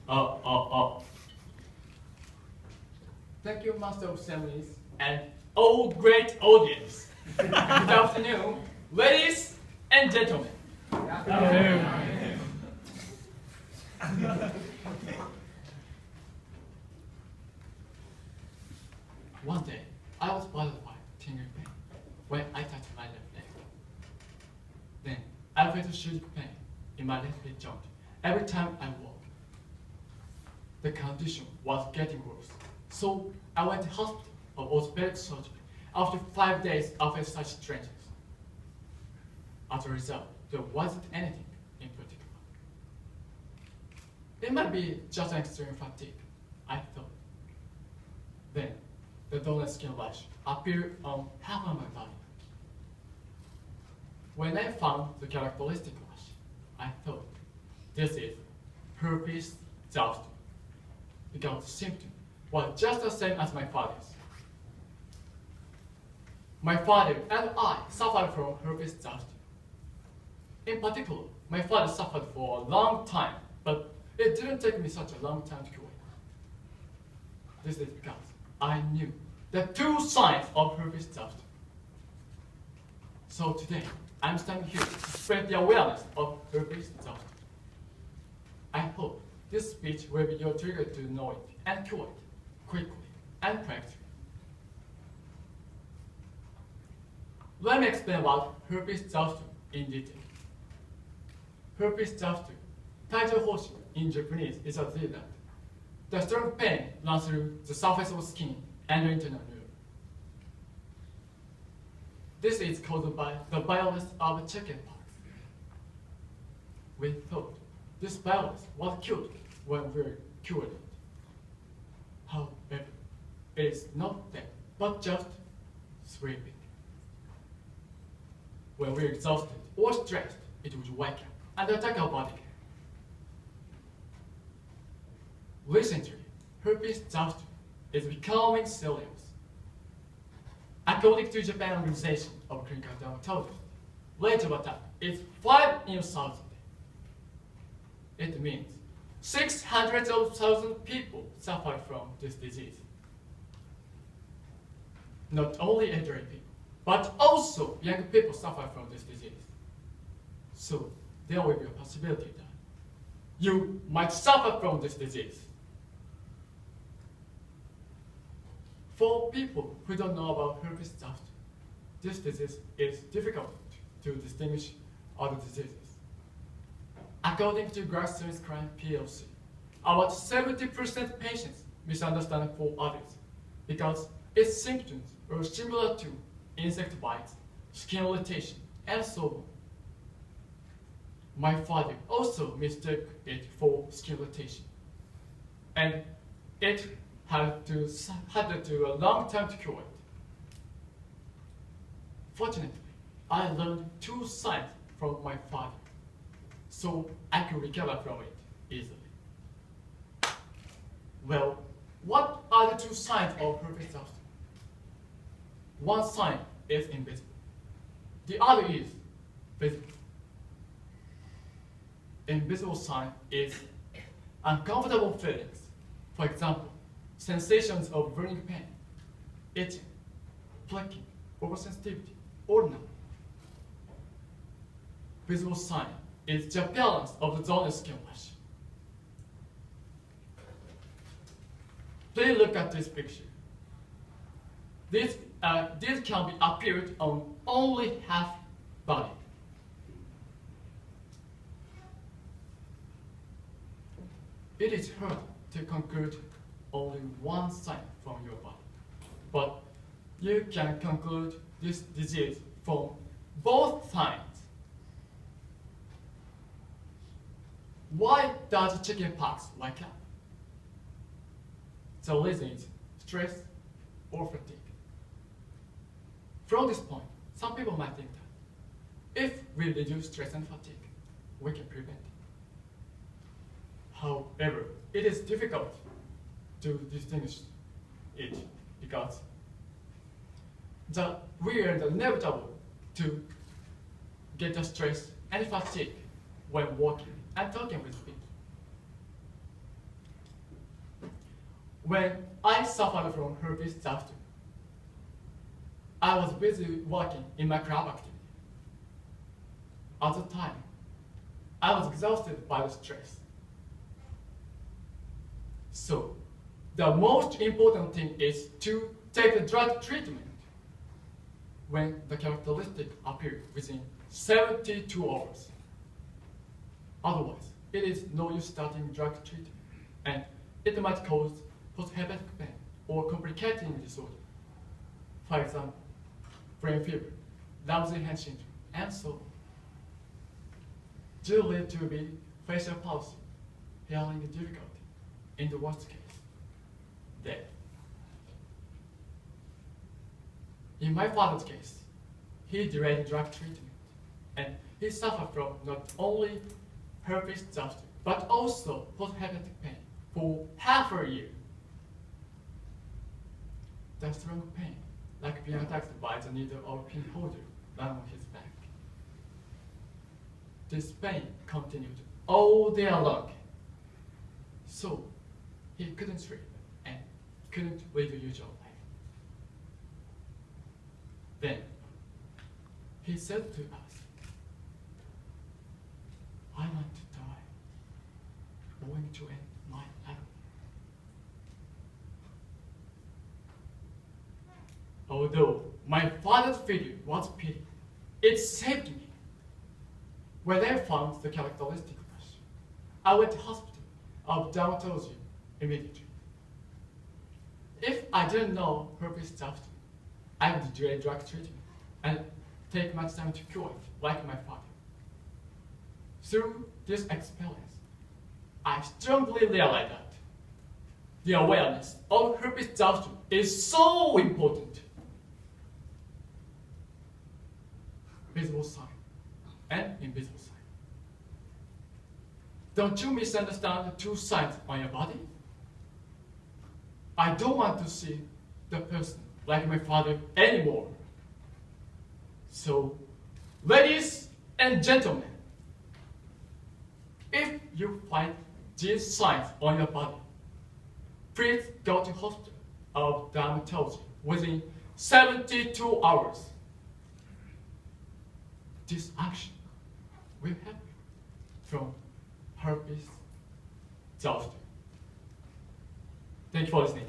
uh. Thank you, Master of Ceremonies, and all great audience. Good afternoon, ladies and gentlemen. Good afternoon. One day, I was bothered by tingling pain when I touched my left leg. Then, I felt a huge pain in my left leg joint every time I walked. The condition was getting worse, so I went to hospital for orthopedic surgery after 5 days after such treatment. As a result, there wasn't anything in particular. It might be just an extreme fatigue, I thought. Then, the dullness skin rash appeared on half of my body. When I found the characteristic rash, I thought, this is herpes zoster, because the symptom was just the same as my father's. My father and I suffered from herpes zoster. In particular, my father suffered for a long time, but it didn't take me such a long time to cure it. This is because I knew the 2 signs of herpes zoster. So today, I'm standing here to spread the awareness of herpes zoster. I hope this speech will be your trigger to know it and cure it quickly and practically. Let me explain about herpes zoster in detail. Herpes zoster, Taijo Hoshi in Japanese, is a disease that the strong pain runs through the surface of the skin and the internal nerve. This is caused by the virus of chickenpox. We thought this virus was cured when we cured it. However, it is not dead, but just sleeping. When we're exhausted or stressed, it would wake up and attack our body. Recently, herpes zoster is becoming serious. According to Japan Organization of Clinical Dermatology, rate of attack is 5 in 1,000. It means 600,000 people suffer from this disease. Not only elderly people, but also young people suffer from this disease. So there will be a possibility that you might suffer from this disease. For people who don't know about herpes zoster, this disease is difficult to distinguish other diseases. According to GlaxoSmithKline PLC, about 70% patients misunderstand for others because its symptoms are similar to insect bites, skin irritation, and so on. My father also mistook it for skin irritation, and it had to do a long time to cure it. Fortunately, I learned 2 signs from my father, so I could recover from it easily. Well, what are the 2 signs of herpes zoster? One sign is invisible. The other is visible. Invisible sign is uncomfortable feelings. For example, sensations of burning pain, itching, flaking, oversensitivity, or none. Visible sign is the appearance of the zonal skin rash. Please look at this picture. This can be appeared on only half body. It is hard to conclude only one sign from your body, but you can conclude this disease from both signs. Why does chickenpox wake up? The reason is stress or fatigue. From this point, some people might think that if we reduce stress and fatigue, we can prevent it. However, it is difficult to distinguish it because we are inevitable to get the stress and fatigue when walking and talking with people. when I suffered from herpes zoster, I was busy working in my club activity. At the time, I was exhausted by the stress. So, the most important thing is to take the drug treatment when the characteristics appear within 72 hours. Otherwise, it is no use starting drug treatment, and it might cause post-hepatic pain or complicating disorder. For example, brain fever, lousy hand syndrome, and so on. Do lead to be facial palsy, hearing difficulty, in the worst case, death. In my father's case, he delayed drug treatment, and he suffered from not only herpes zoster, but also post-hepatic pain for half a year. The strong pain, like being attacked by the needle or pin holder, ran on his back. This pain continued all day long, so he couldn't sleep and couldn't live the usual life. Then he said to us, "I want to die, going to end my agony." Although my father's failure was pity, it saved me. When I found the characteristic rash, I went to hospital of dermatology immediately. If I didn't know herpes zoster, I would delay drug treatment and take much time to cure it, like my father. Through this experience, I strongly realized that the awareness of herpes zoster is so important. Visible sign and invisible sign. Don't you misunderstand the two signs on your body? I don't want to see the person like my father anymore. So, ladies and gentlemen, if you find these signs on your body, please go to hospital of dermatology within 72 hours. This action will help you from herpes zoster. Thank you for listening.